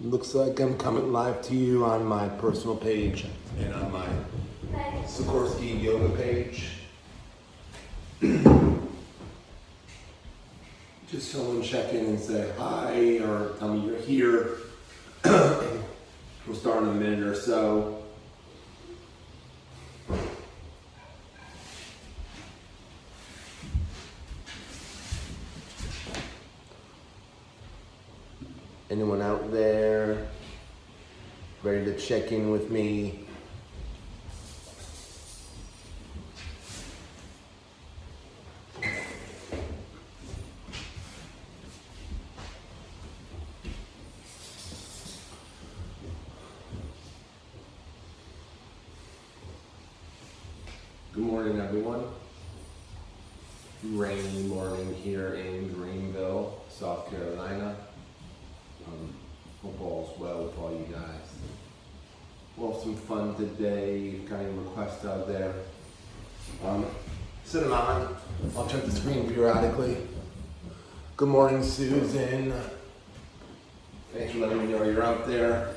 Looks like I'm coming live to you on my personal page and on my Sikorsky yoga page. Just someone check in and say hi or tell me you're here. We'll start in a minute or so. Anyone out there ready to check in with me? Good morning, everyone. Rainy morning here in Greenville, South Carolina. Hope all's well with all you guys. We'll have some fun today. You've got any requests out there? Sit them on. I'll check the screen periodically. Good morning, Susan. Thanks for letting me know you're out there.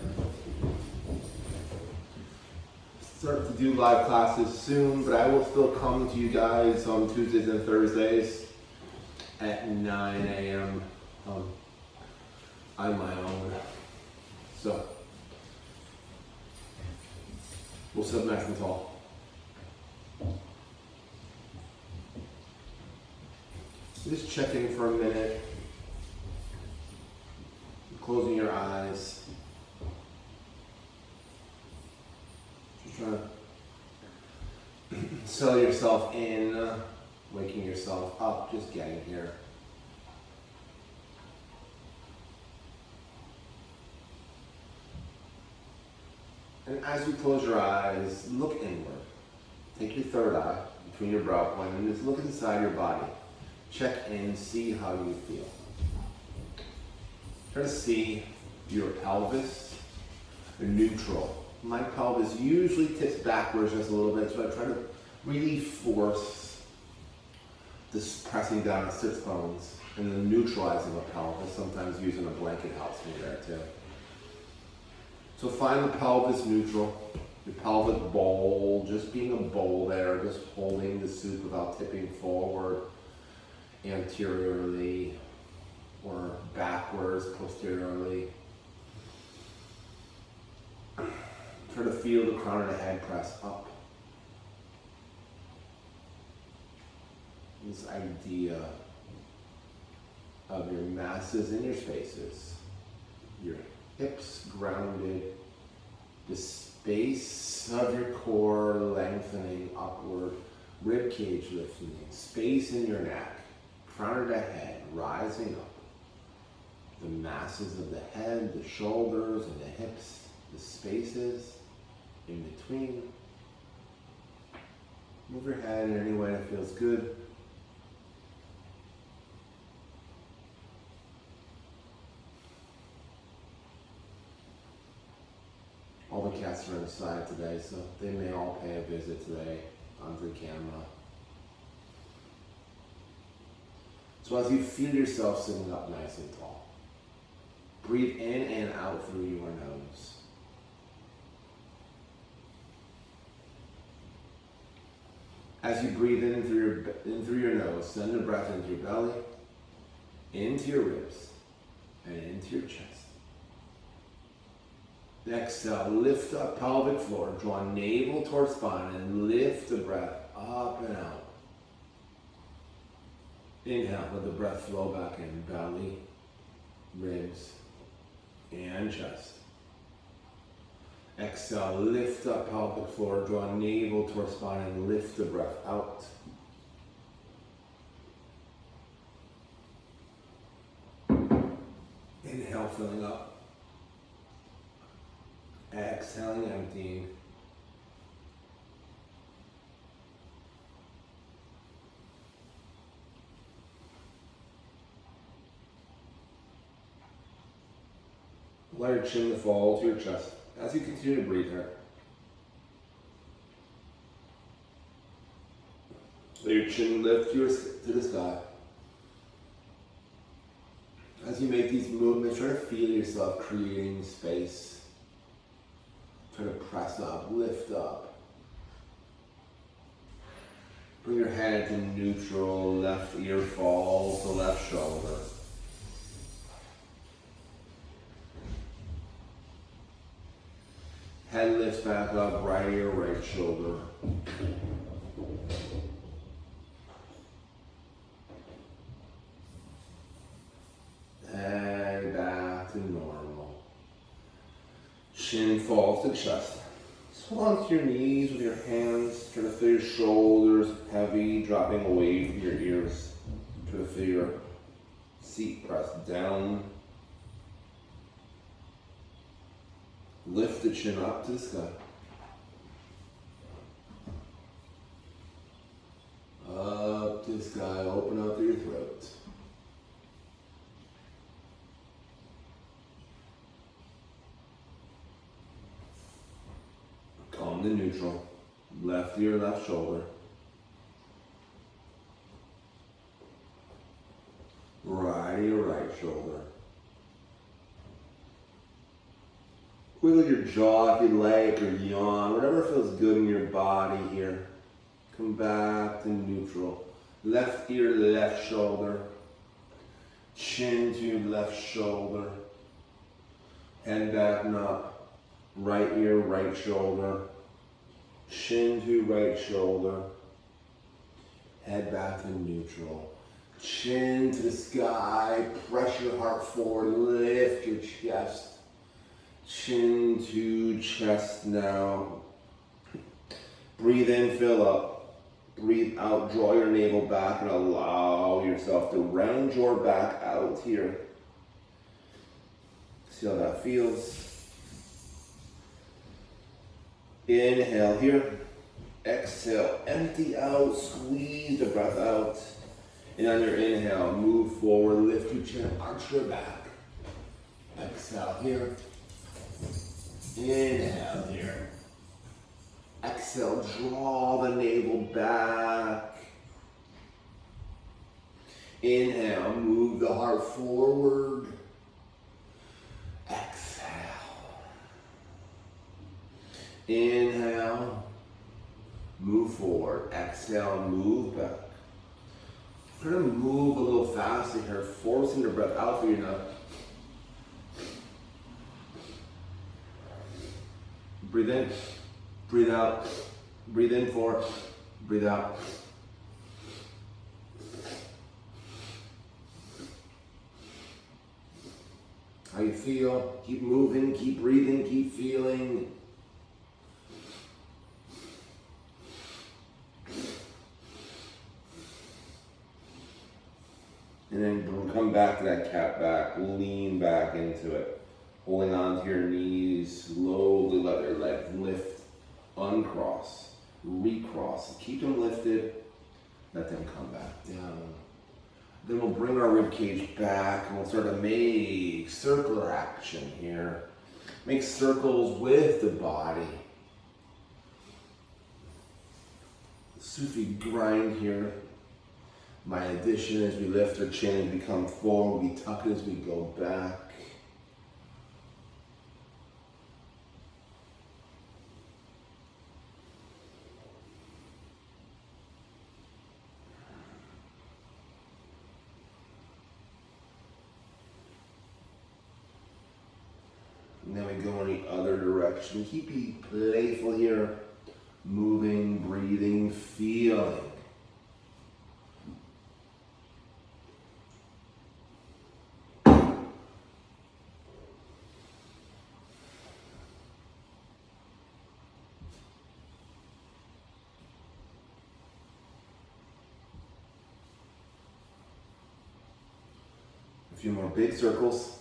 Start to do live classes soon, but I will still come to you guys on Tuesdays and Thursdays at 9 a.m. On my own. So, we'll sit nice and tall. Just check in for a minute. Closing your eyes. Just trying to settle yourself in, waking yourself up, just getting here. And as you close your eyes, look inward. Take your third eye between your brow bone and just look inside your body. Check in, see how you feel. Try to see your pelvis neutral. My pelvis usually tips backwards just a little bit, so I try to really force this pressing down on sits bones and then neutralizing the pelvis. Sometimes using a blanket helps me there too. So find the pelvis neutral, your pelvic bowl, just being a bowl there, just holding the soup without tipping forward, anteriorly, or backwards, posteriorly. Try to feel the crown of the head press up. This idea of your masses in your spaces, your hips grounded, the space of your core lengthening upward, rib cage lifting, space in your neck, crown of the head rising up, the masses of the head, the shoulders and the hips, the spaces in between. Move your head in any way that feels good. All the cats are inside today, so they may all pay a visit today onto the camera. So as you feel yourself sitting up nice and tall, breathe in and out through your nose. As you breathe in through your nose, send the breath into your belly, into your ribs, and into your chest. Exhale, lift up pelvic floor, draw navel towards spine, and lift the breath up and out. Inhale, let the breath flow back in, belly, ribs, and chest. Exhale, lift up pelvic floor, draw navel towards spine, and lift the breath out. Inhale, filling up. Exhaling, emptying. Let your chin fall to your chest as you continue to breathe here. Let your chin lift to the sky. As you make these movements, try to feel yourself creating space. Try to press up, lift up. Bring your head to neutral, left ear falls to left shoulder. Head lifts back up, right ear, right shoulder. And back to normal. Chin falls to chest. Just hold onto your knees with your hands. Try to feel your shoulders heavy, dropping away from your ears. Try to feel your seat pressed down. Lift the chin up to the sky. Up to the sky, open up through your throat. Calm to neutral. Left ear, left shoulder. Right ear, right shoulder. Wiggle your jaw if you like, or yawn, whatever feels good in your body here. Come back to neutral. Left ear, left shoulder. Chin to left shoulder. Head back and up. Right ear, right shoulder. Chin to right shoulder. Head back to neutral. Chin to the sky. Press your heart forward. Lift your chest. Chin to chest now. Breathe in, fill up. Breathe out, draw your navel back and allow yourself to round your back out here. See how that feels. Inhale here. Exhale, empty out, squeeze the breath out. And on your inhale, move forward, lift your chin, arch your back. Exhale here. Inhale here. Exhale, draw the navel back. Inhale, move the heart forward. Exhale. Inhale, move forward. Exhale, move back. Try to move a little faster here, forcing the breath out for you now. Breathe in, breathe out, breathe in 4, breathe out. How you feel? Keep moving, keep breathing, keep feeling. And then come back to that cat back, lean back into it. Holding on to your knees, slowly let your legs lift, uncross, recross. Keep them lifted, let them come back down. Then we'll bring our rib cage back and we'll start to make circular action here. Make circles with the body. Sufi grind here. My addition as we lift our chin and become forward, we tuck it as we go back. And then we go in the other direction. Keep being playful here. Moving, breathing, feeling. A few more big circles.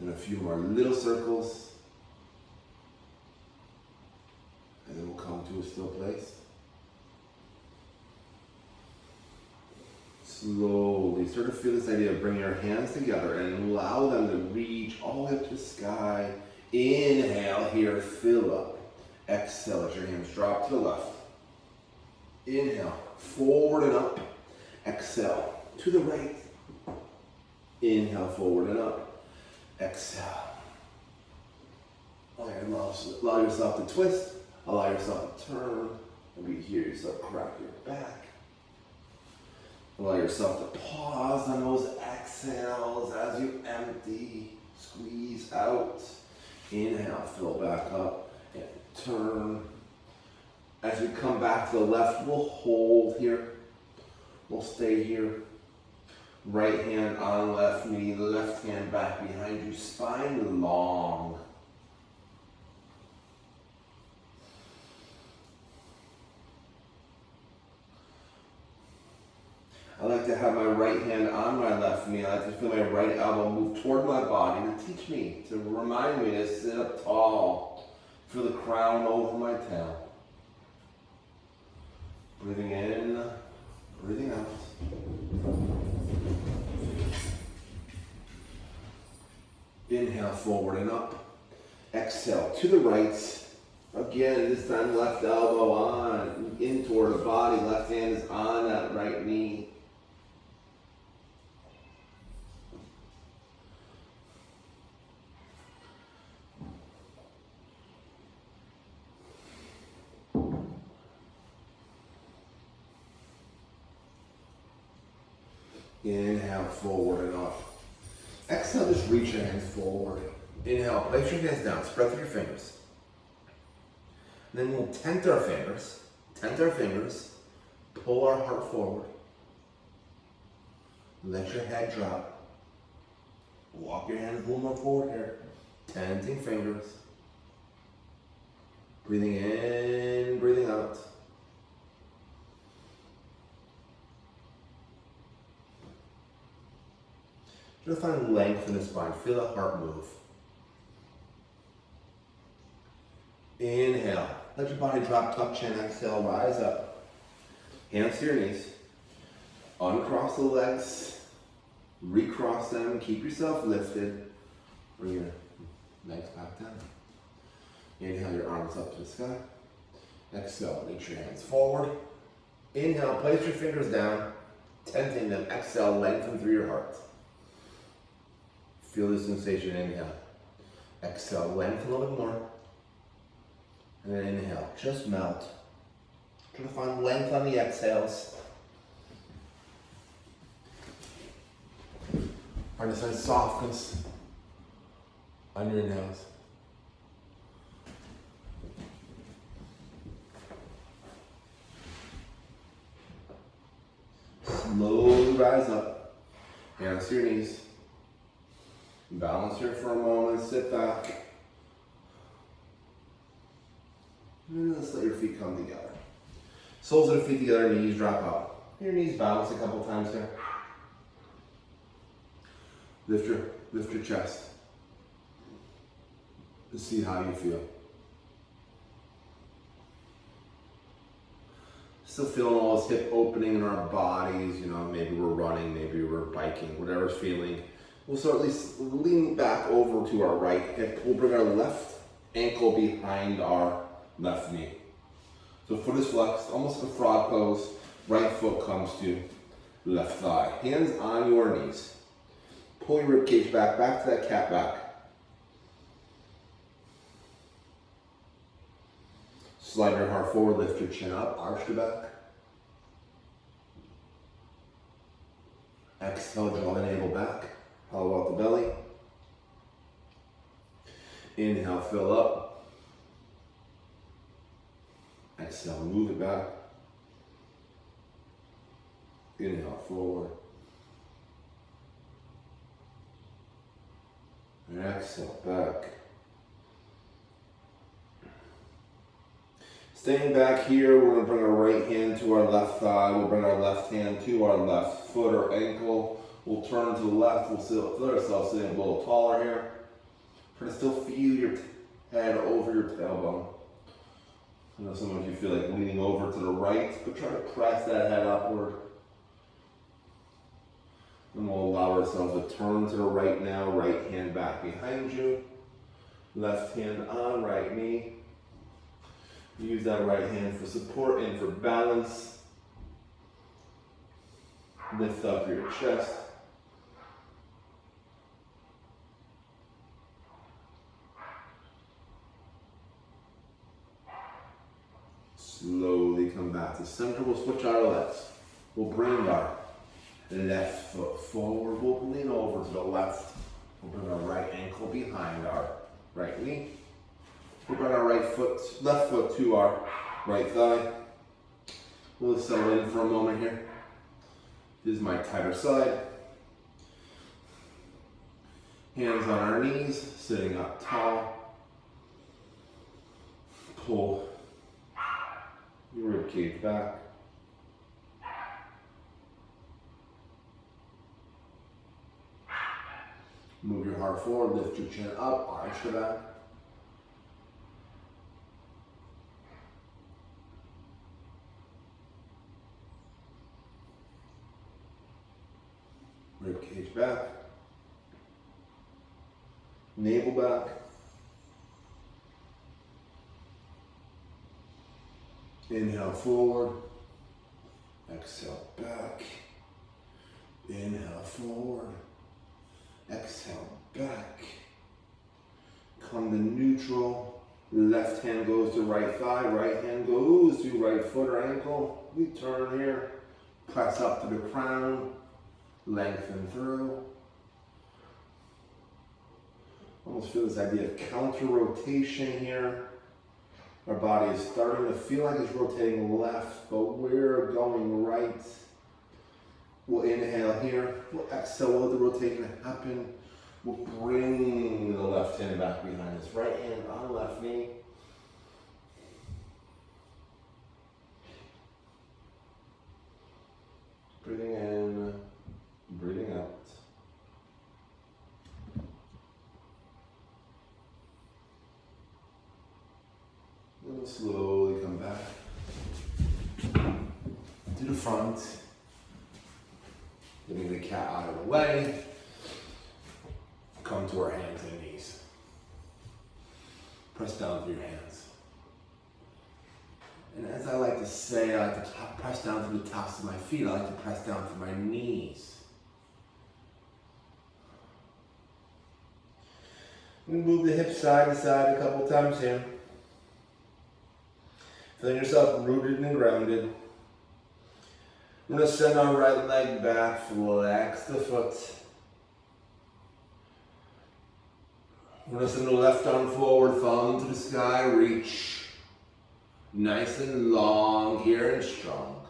Then a few more little circles. And then we'll come to a still place. Slowly start to feel this idea of bringing your hands together and allow them to reach all the way up to the sky. Inhale here, fill up. Exhale as your hands drop to the left. Inhale, forward and up. Exhale, to the right. Inhale, forward and up. Exhale. Allow yourself to twist. Allow yourself to turn. Maybe you hear yourself crack your back. Allow yourself to pause on those exhales as you empty, squeeze out. Inhale, fill back up and turn. As we come back to the left, we'll hold here. We'll stay here. Right hand on left knee, left hand back behind you, spine long. I like to have my right hand on my left knee. I like to feel my right elbow move toward my body to teach me, to remind me to sit up tall. Feel the crown over my tail. Breathing in, breathing out. Inhale, forward and up. Exhale, to the right. Again, this time left elbow on, in toward the body. Left hand is on that right knee. Inhale, forward and up. Exhale, just reach your hands forward. Inhale, place your hands down, spread through your fingers. And then we'll tent our fingers, pull our heart forward. Let your head drop. Walk your hands a little more forward here. Tenting fingers. Breathing in, breathing out. Just find length in the spine. Feel the heart move. Inhale. Let your body drop, tuck chin. Exhale, rise up. Hands to your knees. Uncross the legs. Recross them. Keep yourself lifted. Bring your legs back down. Inhale, your arms up to the sky. Exhale, reach your hands forward. Inhale, place your fingers down. Tenting them. Exhale, lengthen through your heart. Feel the sensation, inhale. Exhale, lengthen a little bit more. And then inhale, just melt. Try to find length on the exhales. Try to find softness on your inhales. Slowly rise up. Hands to your knees. Balance here for a moment, sit back. And let's let your feet come together. Soles of the feet together, knees drop out. Your knees bounce a couple times here. Lift your chest. To see how you feel. Still feeling all this hip opening in our bodies, maybe we're running, maybe we're biking, whatever's feeling. We'll start at least lean back over to our right hip. We'll bring our left ankle behind our left knee. So foot is flexed, almost a frog pose. Right foot comes to left thigh. Hands on your knees. Pull your rib cage back to that cat back. Slide your heart forward, lift your chin up, arch your back. Exhale, draw the navel back. Hollow out the belly. Inhale, fill up. Exhale, move it back. Inhale, forward. And exhale, back. Staying back here, we're going to bring our right hand to our left thigh. We'll bring our left hand to our left foot or ankle. We'll turn to the left. We'll feel ourselves sitting a little taller here. Try to still feel your head over your tailbone. I know some of you feel like leaning over to the right, but try to press that head upward. And we'll allow ourselves to turn to the right now. Right hand back behind you. Left hand on right knee. Use that right hand for support and for balance. Lift up your chest. come back to center. We'll switch our legs. We'll bring our left foot forward. We'll lean over to the left. We'll bring our right ankle behind our right knee. We'll bring our left foot to our right thigh. We'll settle in for a moment here. This is my tighter side. Hands on our knees, sitting up tall. Pull your rib cage back. Move your heart forward, lift your chin up, arch your back. Rib cage back. Navel back. Inhale forward. Exhale back. Inhale forward. Exhale back. Come to neutral. Left hand goes to right thigh. Right hand goes to right foot or ankle. We turn here. Press up to the crown. Lengthen through. Almost feel this idea of counter rotation here. Our body is starting to feel like it's rotating left, but we're going right. We'll inhale here. We'll exhale, let the rotation happen. We'll bring the left hand back behind us. Right hand on left knee. Breathing in, breathing out. And we'll slowly come back to the front. Getting the cat out of the way. Come to our hands and knees. Press down through your hands. And as I like to say, I like to press down through the tops of my feet. I like to press down through my knees. We move the hips side to side a couple times here. Feeling yourself rooted and grounded. We're going to send our right leg back, flex the foot. We're going to send the left arm forward, thumb to the sky, reach. Nice and long here and strong.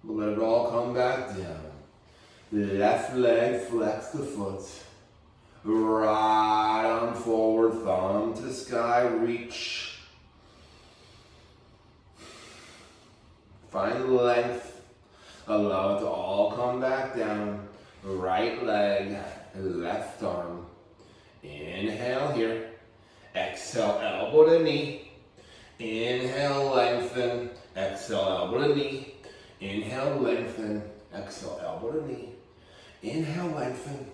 We'll let it all come back down. Left leg, flex the foot. Right arm forward, thumb to the sky, reach. Find length. Allow it to all come back down. Right leg, left arm. Inhale here. Exhale, elbow to knee. Inhale, lengthen. Exhale, elbow to knee. Inhale, lengthen. Exhale, elbow to knee. Inhale, lengthen.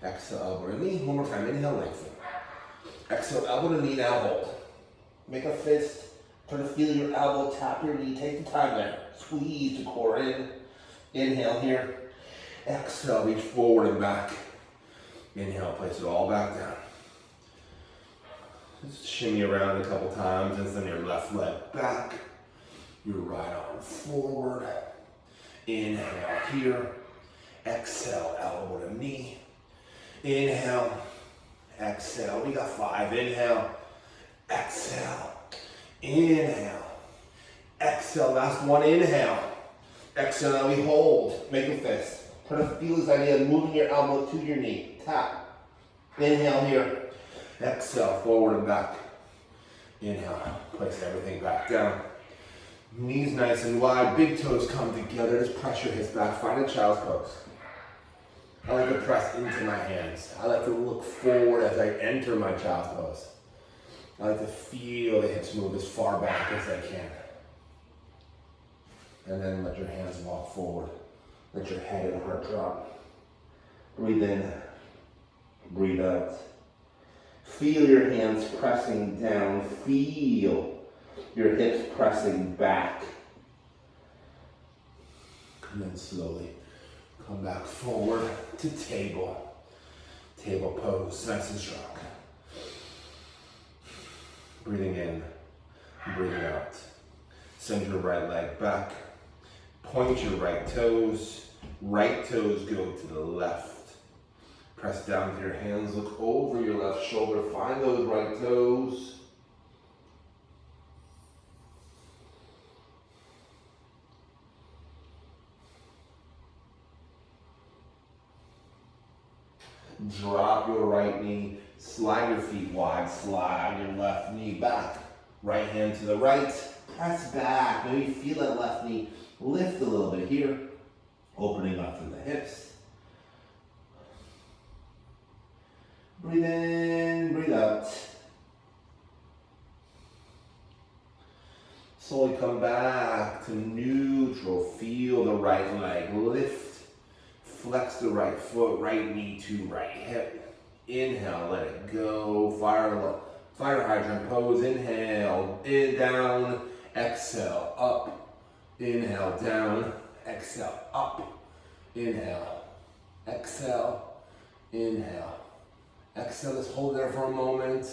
Exhale, elbow to knee. One more time. Inhale, lengthen. Exhale, elbow to knee. Now hold. Make a fist. Try to feel your elbow tap your knee. Take the time there. Squeeze the core in. Inhale here. Exhale, reach forward and back. Inhale, place it all back down. Just shimmy around a couple times and send your left leg back. Your right arm forward. Inhale here. Exhale, elbow to knee. Inhale. Exhale. We got 5. Inhale. Exhale. Inhale. Exhale. Last one. Inhale. Exhale. Now we hold. Make a fist. Try to feel this idea of moving your elbow to your knee. Tap. Inhale here. Exhale. Forward and back. Inhale. Place everything back down. Knees nice and wide. Big toes come together. Just pressure hits back. Find a child's pose. I like to press into my hands. I like to look forward as I enter my child's pose. I like to feel the hips move as far back as I can. And then let your hands walk forward. Let your head and heart drop. Breathe in. Breathe out. Feel your hands pressing down. Feel your hips pressing back. And then slowly come back forward to table. Table pose, nice and strong. Breathing in, Breathe out. Send your right leg back. Point your right toes. Right toes go to the left. Press down with your hands. Look over your left shoulder. Find those right toes. Drop your right knee. Slide your feet wide. Slide your left knee back. Right hand to the right. Press back. Maybe feel that left knee lift a little bit here. Opening up through the hips. Breathe in, breathe out. Slowly come back to neutral. Feel the right leg lift. Flex the right foot, right knee to right hip. Inhale, let it go. Fire hydrant pose. Inhale, in, down. Exhale, up. Inhale, down. Exhale, up. Inhale. Exhale. Inhale. Exhale, just hold there for a moment.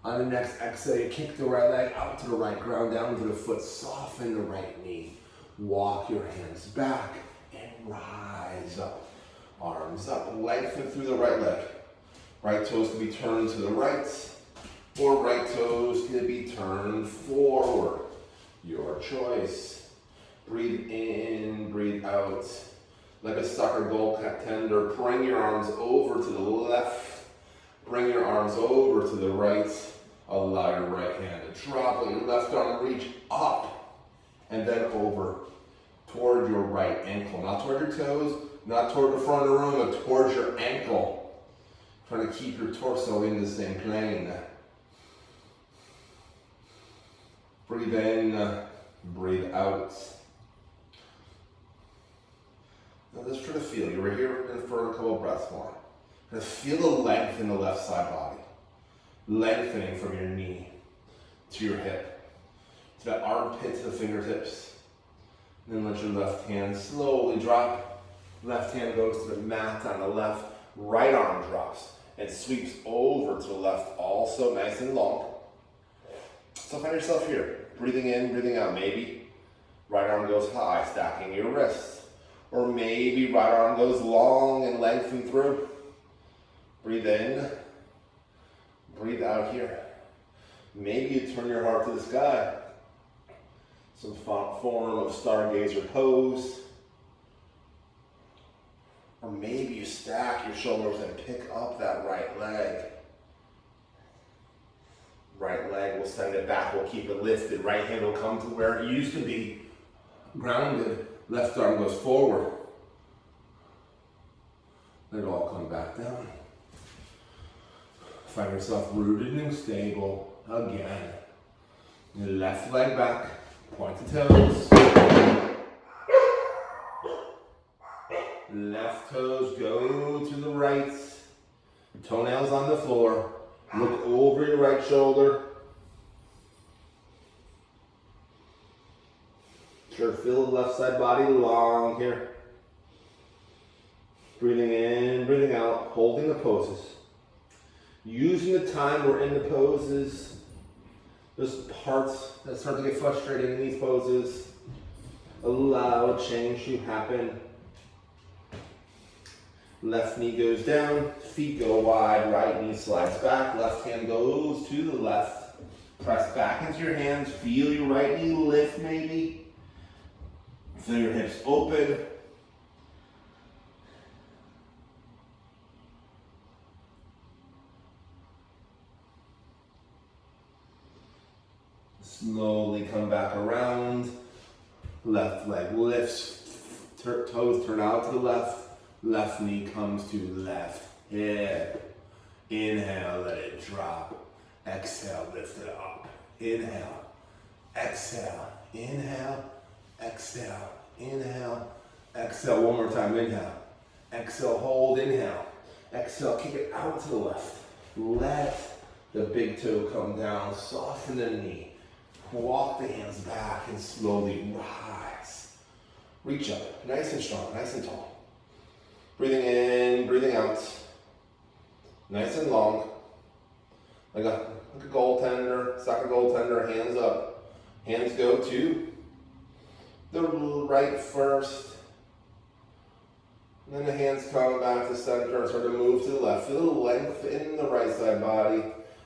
On the next exhale, you kick the right leg out to the right, ground down to the foot. Soften the right knee. Walk your hands back and rise up. Arms up, lengthen through the right leg. Right toes can be turned to the right, or right toes can be turned forward. Your choice. Breathe in, breathe out. Like a soccer goal tender, bring your arms over to the left. Bring your arms over to the right. Allow your right hand to drop. Let your left arm reach up and then over toward your right ankle. Not toward your toes, not toward the front of the room, but towards your ankle. Trying to keep your torso in the same plane. Breathe in, breathe out. Now just try to feel. You were here for a couple of breaths more. Just feel the length in the left side body. Lengthening from your knee to your hip. To that armpit to the fingertips. And then let your left hand slowly drop. Left hand goes to the mat on the left. Right arm drops and sweeps over to the left, also nice and long. So find yourself here. Breathing in, breathing out. Maybe right arm goes high, stacking your wrists. Or maybe right arm goes long and lengthen through. Breathe in, breathe out here. Maybe you turn your heart to the sky. Some form of stargazer pose. Or maybe you stack your shoulders and pick up that right leg. Right leg, we'll send it back, we'll keep it lifted. Right hand will come to where it used to be. Grounded. Left arm goes forward. Let it all come back down. Find yourself rooted and stable again. Your left leg back, point the toes. Left toes go to the right. Toenails on the floor. Look over your right shoulder. Sure, feel the left side body long here. Breathing in, breathing out, holding the poses. Using the time we're in the poses. Those parts that start to get frustrating in these poses. Allow change to happen. Left knee goes down, feet go wide, right knee slides back, left hand goes to the left. Press back into your hands, feel your right knee lift maybe. Feel your hips open. Slowly come back around. Left leg lifts, toes turn out to the left. Left knee comes to left hip. Inhale, let it drop. Exhale, lift it up. Inhale, exhale, inhale, exhale, inhale, exhale. One more time, inhale. Exhale, hold, inhale. Exhale, kick it out to the left. Let the big toe come down, soften the knee. Walk the hands back and slowly rise. Reach up, nice and strong, nice and tall. Breathing in, breathing out. Nice and long. Like a goaltender, soccer goaltender, hands up. Hands go to the right first. And then the hands come back to center and sort of move to the left. Feel a little length in the right side body.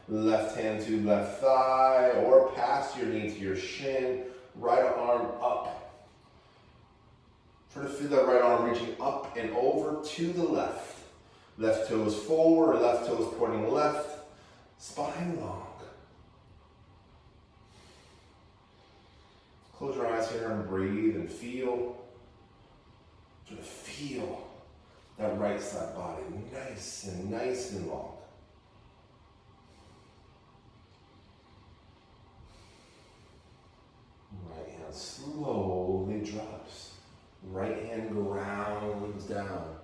Left hand to left thigh or past your knee to your shin. Right arm up. Try to feel that right arm reaching up and over to the left. Left toes forward, left toes pointing left. Spine long. Close your eyes here and breathe and feel. Try to feel that right side body nice and long. Right hand slowly drops. Right hand grounds down.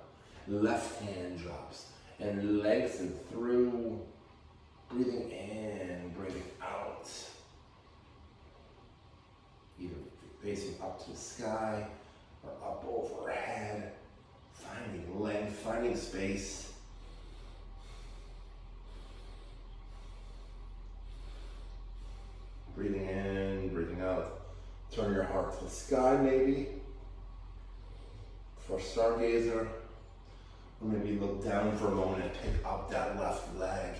Left hand drops and lengthen through. Breathing in, breathing out. Either facing up to the sky or up overhead. Finding length, finding space. Breathing in, breathing out. Turn your heart to the sky maybe. For a stargazer. Or maybe look down for a moment and pick up that left leg.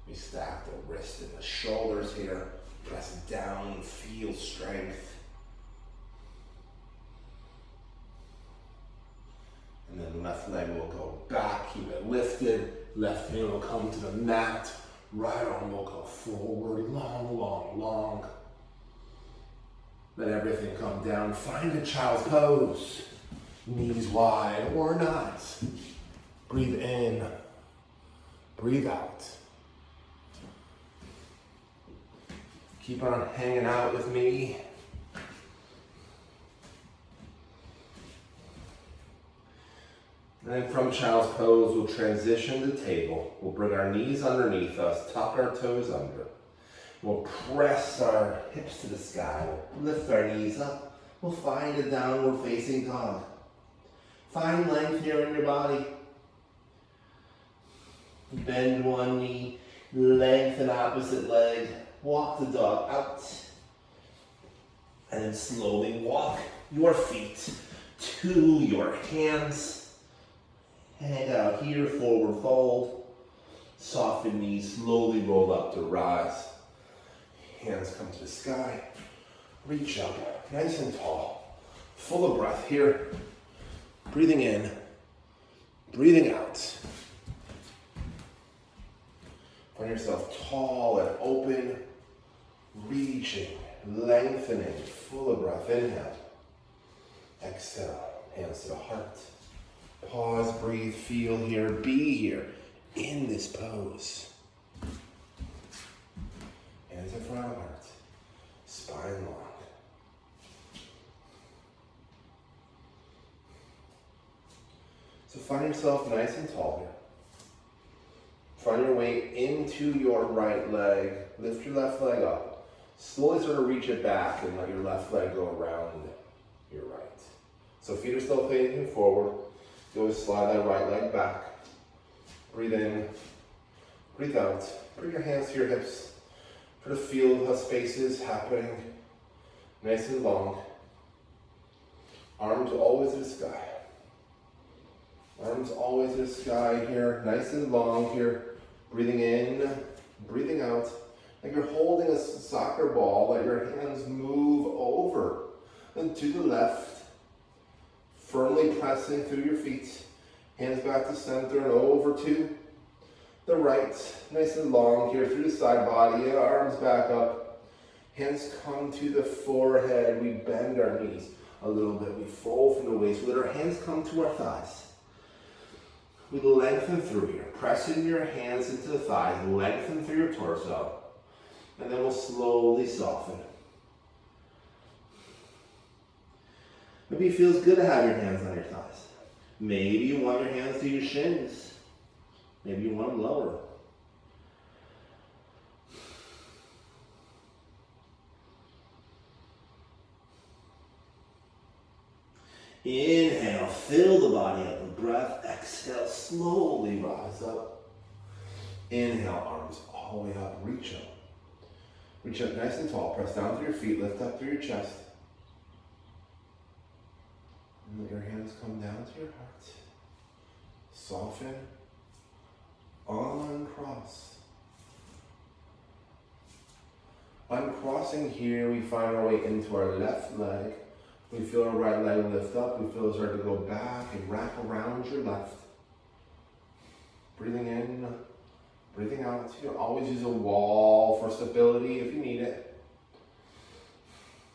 We stack the wrist and the shoulders here. Press down, feel strength. And then left leg will go back, keep it lifted. Left hand will come to the mat. Right arm will go forward, long. Let everything come down. Find a child's pose. Knees wide or not. Breathe in, breathe out. Keep on hanging out with me. And then from child's pose, we'll transition to table. We'll bring our knees underneath us, tuck our toes under. We'll press our hips to the sky. We'll lift our knees up. We'll find a downward facing dog. Find length here in your body. Bend one knee, lengthen opposite leg. Walk the dog out. And then slowly walk your feet to your hands. Hang out here, forward fold. Soften knees, slowly roll up to rise. Hands come to the sky. Reach up, nice and tall. Full of breath here. Breathing in, breathing out. Find yourself tall and open, reaching, lengthening, full of breath. Inhale. Exhale, hands to the heart. Pause, breathe, feel here, be here in this pose. Hands in front of the heart, spine long. So find yourself nice and tall here. Find your way into your right leg. Lift your left leg up. Slowly sort of reach it back and let your left leg go around your right. So feet are still facing forward. You always slide that right leg back. Breathe in, breathe out. Bring your hands to your hips. Try to feel how space is happening. Nice and long. Arms always to the sky. Arms always to the sky here. Nice and long here. Breathing in, breathing out. Like you're holding a soccer ball. Let your hands move over and to the left. Firmly pressing through your feet. Hands back to center and over to the right. Nice and long here through the side body. Arms back up. Hands come to the forehead. We bend our knees a little bit. We fold from the waist. We let our hands come to our thighs. We lengthen through here. Pressing your hands into the thighs. Lengthen through your torso. And then we'll slowly soften. Maybe it feels good to have your hands on your thighs. Maybe you want your hands to your shins. Maybe you want them lower. Inhale, fill the body up with breath. Exhale, slowly rise up. Inhale, arms all the way up, reach up. Reach up nice and tall, press down through your feet, lift up through your chest. And let your hands come down to your heart. Soften, uncross. Uncrossing here, we find our way into our left leg. We feel our right leg lift up. We feel it start to go back and wrap around your left. Breathing in, breathing out. You can always use a wall for stability if you need it.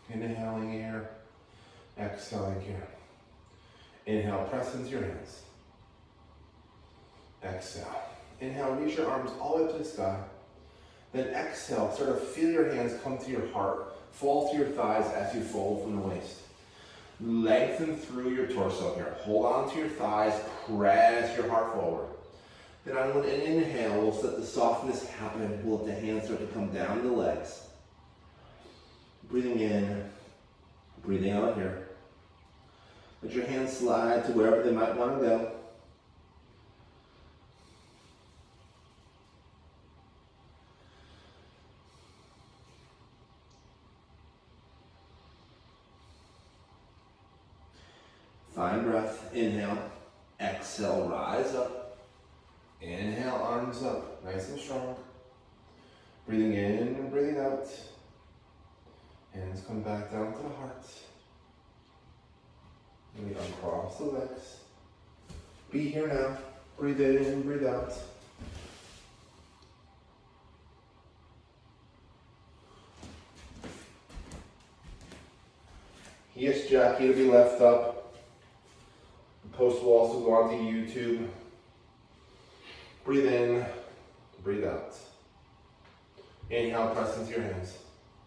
Inhaling here, exhaling here. Inhale, press into your hands. Exhale. Inhale, reach your arms all the way up to the sky. Then exhale, sort of feel your hands come to your heart, fall to your thighs as you fold from the waist. Lengthen through your torso here. Hold on to your thighs, press your heart forward. Then on an inhale, we'll let the softness happen. We'll let the hands start to come down the legs. Breathing in, breathing out here. Let your hands slide to wherever they might want to go. Find breath, inhale, exhale, rise up. Inhale, arms up, nice and strong. Breathing in and breathing out. Hands come back down to the heart. And we uncross the legs. Be here now. Breathe in, breathe out. Yes, Jackie, it'll be left up. The post will also go onto YouTube. Breathe in, breathe out. Inhale, press into your hands.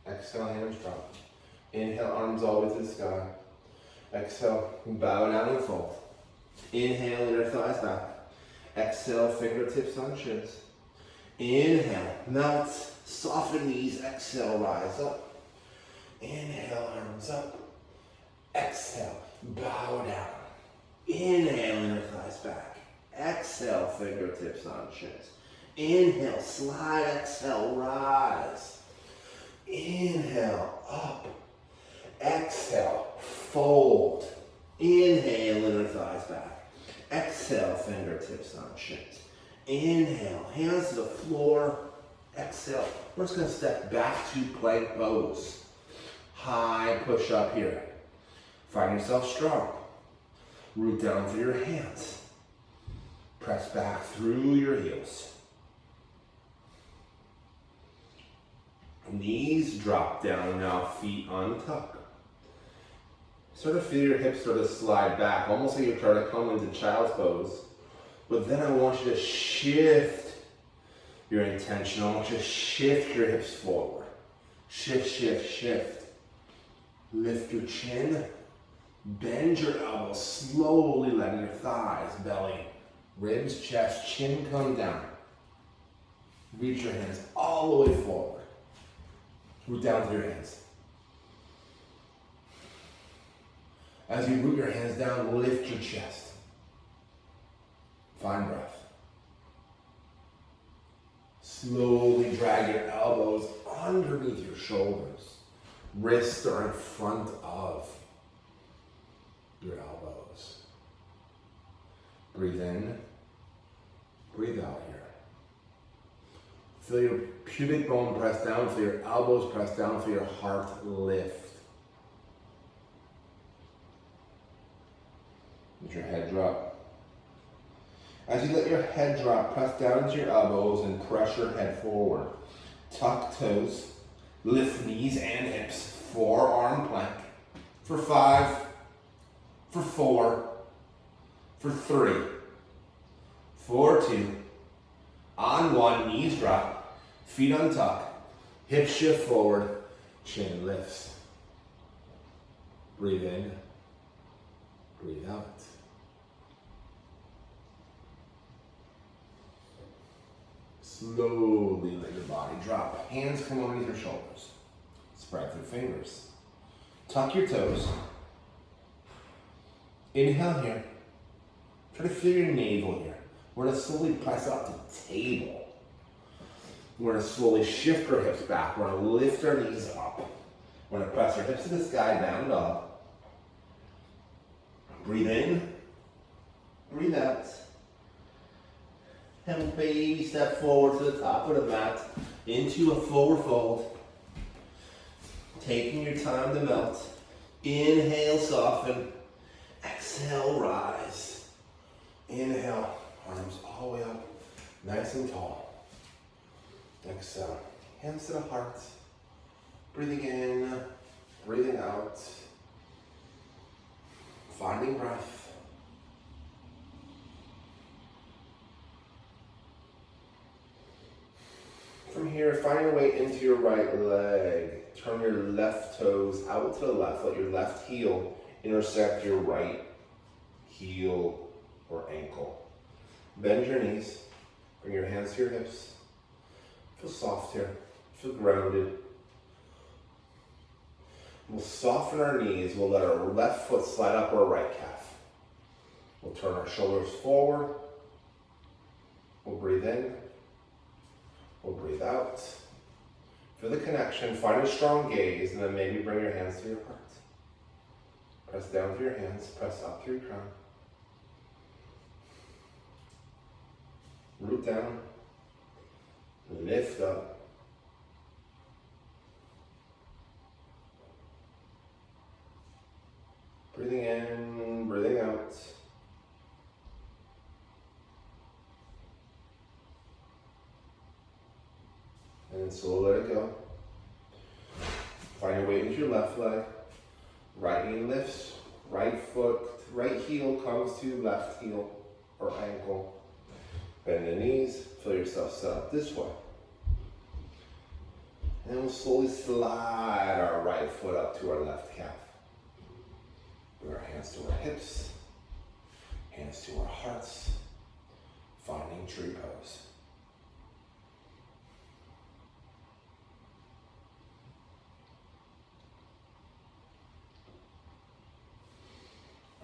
Exhale, hands drop. Inhale, arms all the way to the sky. Exhale, bow down and fold. Inhale, inner thighs back. Exhale, fingertips on shins. Inhale, melt, soften knees. Exhale, rise up. Inhale, arms up. Exhale, bow down. Inhale, inner thighs back. Exhale, fingertips on shins. Inhale, slide. Exhale, rise. Inhale, up. Exhale, fold. Inhale, inner thighs back. Exhale, fingertips on shins. Inhale, hands to the floor. Exhale, we're just going to step back to plank pose. High push up here. Find yourself strong. Root down through your hands. Press back through your heels. Knees drop down now, feet untuck. Sort of feel your hips sort of slide back, almost like you're trying to come into child's pose. But then I want you to shift your intention. I want you to shift your hips forward. Shift, shift, shift. Lift your chin. Bend your elbows, slowly letting your thighs, belly, ribs, chest, chin come down. Reach your hands all the way forward. Root down through your hands. As you root your hands down, lift your chest. Find breath. Slowly drag your elbows underneath your shoulders. Wrists are in front of your elbows. Breathe in, breathe out here. Feel your pubic bone press down, feel your elbows press down, feel your heart lift. Let your head drop. As you let your head drop, press down into your elbows and press your head forward. Tuck toes, lift knees and hips, forearm plank. For 5, for 4, for 3, for 2, on 1, knees drop, feet untuck, hips shift forward, chin lifts. Breathe in, breathe out. Slowly let your body drop. Hands come underneath your shoulders. Spread through fingers. Tuck your toes. Inhale here. Try to feel your navel here. We're going to slowly press up to table. We're gonna slowly shift our hips back. We're gonna lift our knees up. We're gonna press our hips to the sky, down dog. Breathe in, breathe out. And baby step forward to the top of the mat, into a forward fold. Taking your time to melt. Inhale, soften. Exhale, rise. Inhale, arms all the way up, nice and tall. Exhale, hands to the heart. Breathing in, breathing out. Finding breath. From here, find your way into your right leg. Turn your left toes out to the left. Let your left heel intersect your right heel or ankle. Bend your knees. Bring your hands to your hips. Feel soft here. Feel grounded. We'll soften our knees. We'll let our left foot slide up our right calf. We'll turn our shoulders forward. We'll breathe in. We'll breathe out. Feel the connection. Find a strong gaze, and then maybe bring your hands to your heart. Press down through your hands. Press up through your crown. Root down. Lift up. Breathing in, breathing out. And then slowly let it go. Find your way into your left leg. Right knee lifts, right foot, right heel comes to left heel or ankle. Bend the knees, feel yourself set up this way. And we'll slowly slide our right foot up to our left calf. Bring our hands to our hips, hands to our hearts, finding tree pose.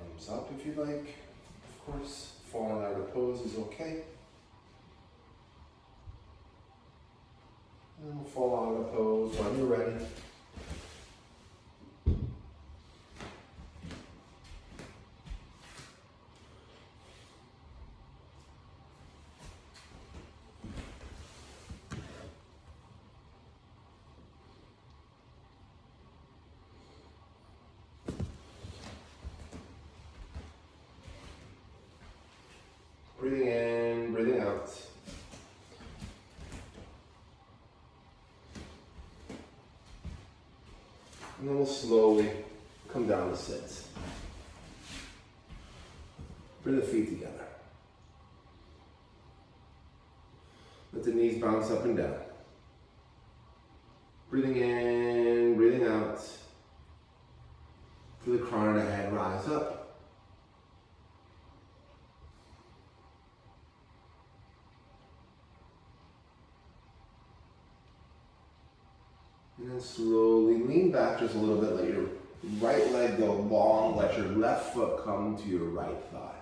Arms up if you like. Of course, falling out of pose is okay. And we'll fall out of pose when you're ready. Breathing in, breathing out. And then we'll slowly come down to sit. Bring the feet together. Let the knees bounce up and down. Breathing in, breathing out. Feel the crown of the head rise up. And then slowly lean back just a little bit. Let your right leg go long. Let your left foot come to your right thigh.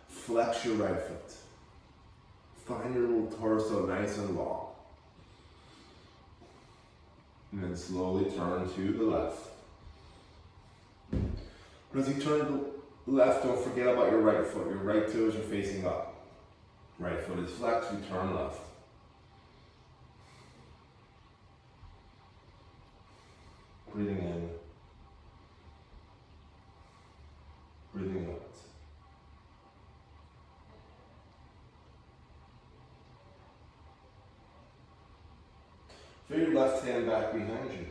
Flex your right foot. Find your little torso nice and long. And then slowly turn to the left. But as you turn to the left, don't forget about your right foot. Your right toes are facing up. Right foot is flexed, you turn left. Breathing in, breathing out. Feel your left hand back behind you.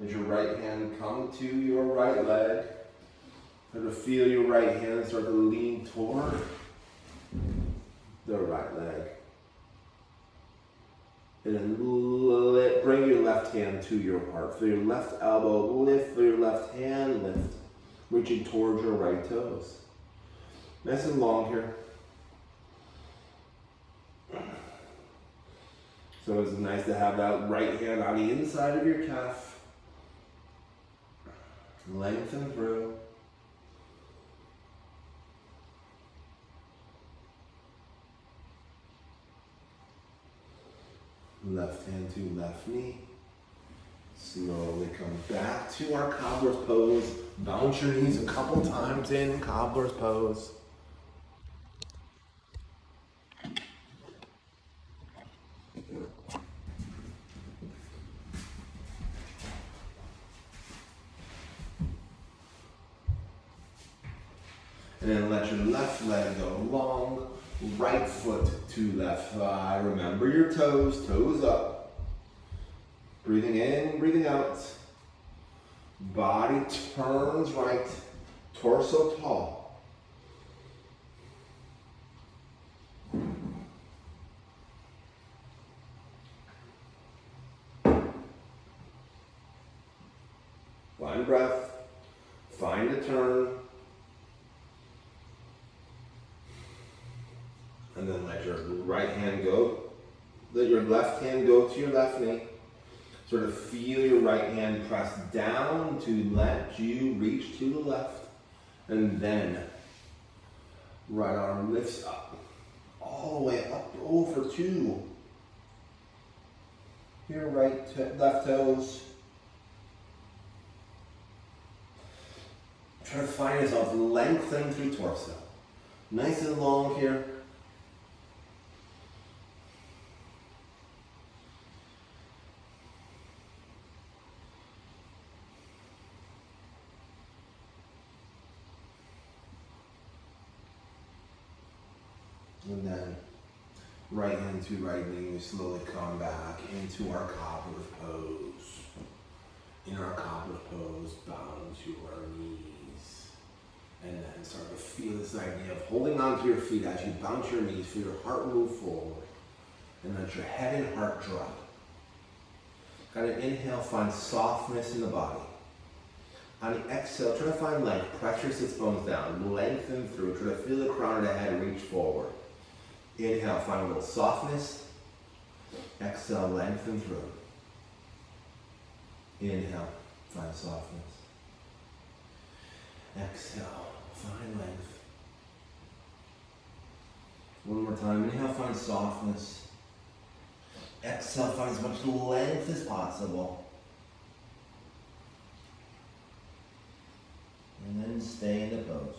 Let your right hand come to your right leg. Try to feel your right hand start to lean toward the right leg. And then bring your left hand to your heart. Feel your left elbow lift, feel your left hand lift, reaching towards your right toes. Nice and long here. So it's nice to have that right hand on the inside of your calf. Lengthen through. Left hand to left knee. Slowly come back to our cobbler's pose. Bounce your knees a couple times in cobbler's pose. And then let your left leg go long, right foot to left thigh. Remember your toes, toes up. Breathing in, breathing out. Body turns right, torso tall. Find breath, find a turn. And then let your right hand go, let your left hand go to your left knee. Sort of feel your right hand press down to let you reach to the left. And then right arm lifts up, all the way up over to your left toes. Try to find yourself lengthening through torso. Nice and long here. And then right hand to right knee, we slowly come back into our cobbler's pose. In our cobbler's pose, bound to our knees. And then start to feel this idea of holding onto your feet as you bounce your knees, feel your heart move forward. And let your head and heart drop. Kind of inhale, find softness in the body. On the exhale, try to find length. Press your sits bones down. Lengthen through. Try to feel the crown of the head reach forward. Inhale, find a little softness. Exhale, lengthen through. Inhale, find softness. Exhale, find length. One more time. Inhale, find softness. Exhale, find as much length as possible. And then stay in the pose.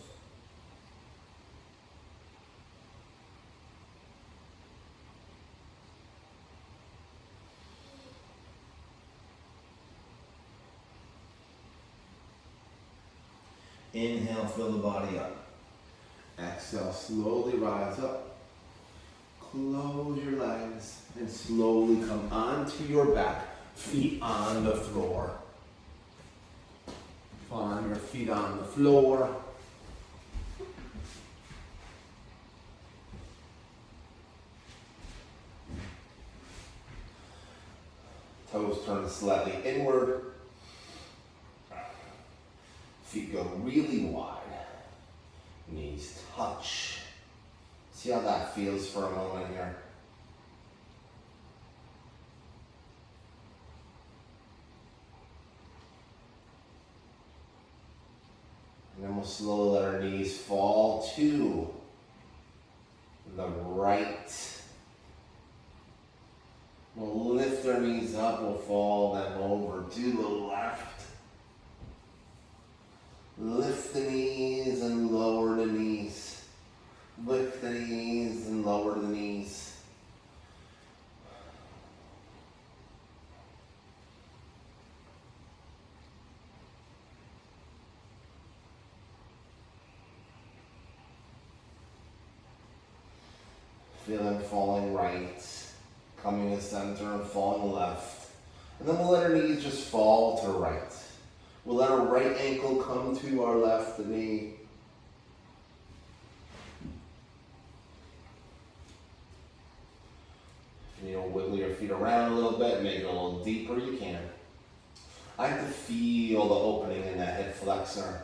Inhale, fill the body up. Exhale, slowly rise up. Close your legs and slowly come onto your back. Feet on the floor. Find your feet on the floor. Toes turn slightly inward. Feet go really wide. Knees touch. See how that feels for a moment here. And then we'll slowly let our knees fall to the right. We'll lift our knees up, we'll fall them over to the left. Lift the knees and lower the knees. Lift the knees and lower the knees. Feel them falling right, coming to center and falling left. And then we'll let our knees just fall to right. We'll let our right ankle come to our left knee. And you'll wiggle your feet around a little bit, make it a little deeper you can. I have to feel the opening in that hip flexor.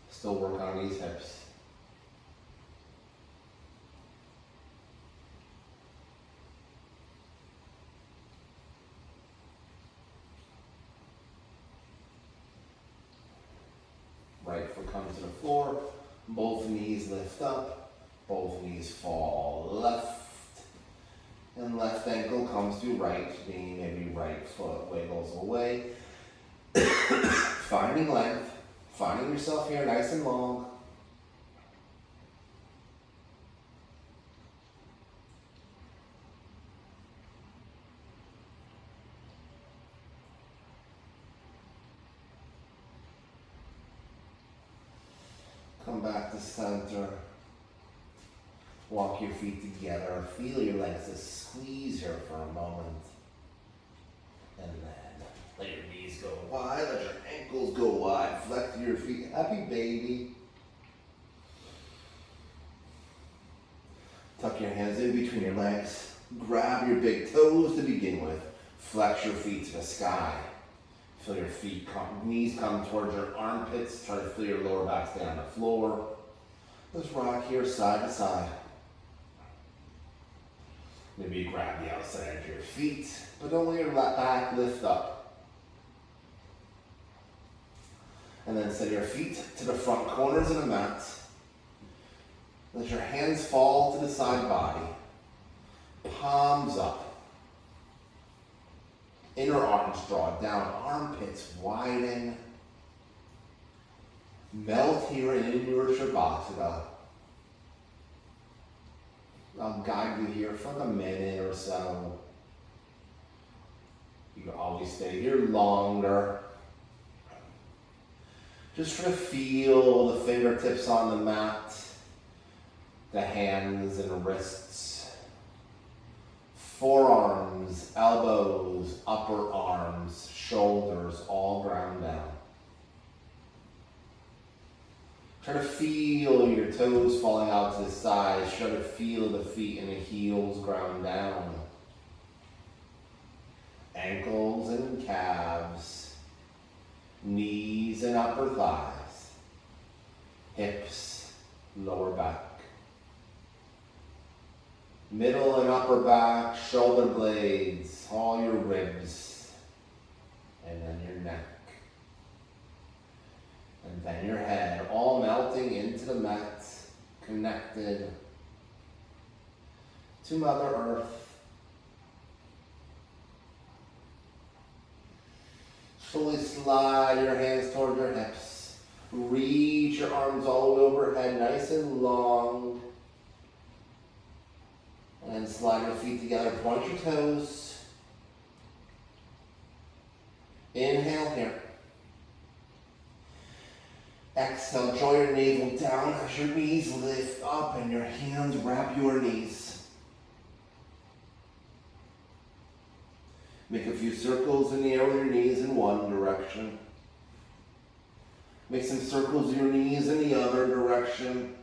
Still work on these hips. Right foot comes to the floor, both knees lift up, both knees fall left. And left ankle comes to right knee, maybe right foot wiggles away. Finding length, finding yourself here nice and long. Come back to center. Walk your feet together. Feel your legs just squeeze here for a moment. And then let your knees go wide, let your ankles go wide. Flex your feet. Happy baby. Tuck your hands in between your legs. Grab your big toes to begin with. Flex your feet to the sky. Feel your feet knees come towards your armpits. Try to feel your lower back stay on the floor. Let's rock here side to side. Maybe you grab the outside edge of your feet, but don't let your back lift up. And then set your feet to the front corners of the mat. Let your hands fall to the side body. Palms up. Inner arms draw down, armpits widen. Melt here in your Shavasana. I'll guide you here for a minute or so. You can always stay here longer. Just try to feel the fingertips on the mat, the hands and wrists, forearms, elbows, upper arms, shoulders, all ground down. Try to feel your toes falling out to the sides. Try to feel the feet and the heels ground down. Ankles and calves. Knees and upper thighs. Hips, lower back. Middle and upper back, shoulder blades, all your ribs. And then your neck. And then your head, all melting into the mat, connected to Mother Earth. Slowly slide your hands toward your hips. Reach your arms all the way overhead, nice and long. And slide your feet together, point your toes. Inhale here. Exhale, draw your navel down as your knees lift up and your hands wrap your knees. Make a few circles in the air with your knees in one direction. Make some circles with your knees in the other direction.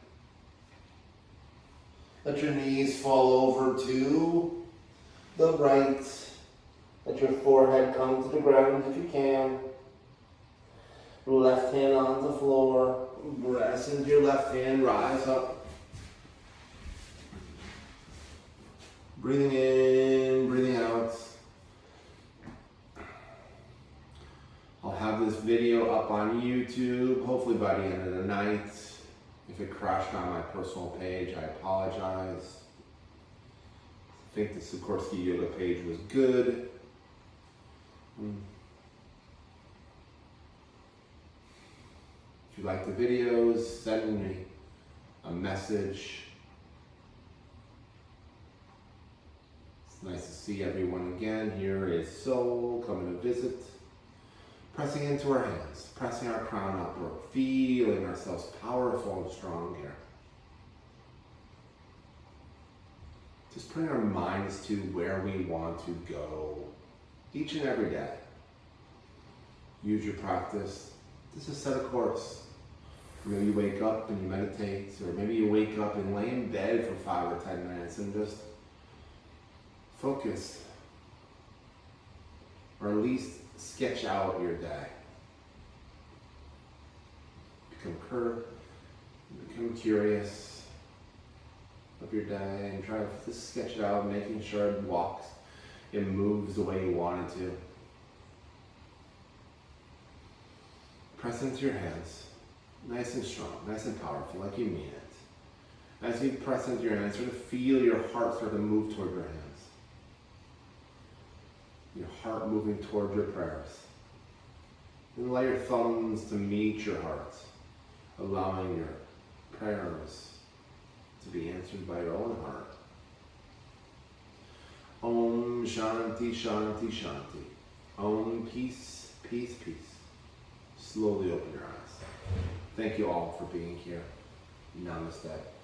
Let your knees fall over to the right. Let your forehead come to the ground if you can. Left hand on the floor. Press into your left hand, rise up. Breathing in, breathing out. I'll have this video up on YouTube, hopefully by the end of the night. If it crashed on my personal page, I apologize. I think the Sikorsky Yoga page was good. If you like the videos, send me a message. It's nice to see everyone again. Here is Soul coming to visit. Pressing into our hands, pressing our crown upward, feeling ourselves powerful and strong here. Just putting our minds to where we want to go each and every day. Use your practice. This is set a course. Maybe you wake up and you meditate, or maybe you wake up and lay in bed for 5 or 10 minutes and just focus. Or at least sketch out your day. Become curious of your day and try to just sketch it out, making sure it walks, it moves the way you want it to. Press into your hands, nice and strong, nice and powerful, like you mean it. As you press into your hands, sort of feel your heart start to move toward your hands. Your heart moving toward your prayers. And allow your thumbs to meet your heart, allowing your prayers to be answered by your own heart. Om Shanti Shanti Shanti. Om Peace, Peace, Peace. Slowly open your eyes. Thank you all for being here. Namaste.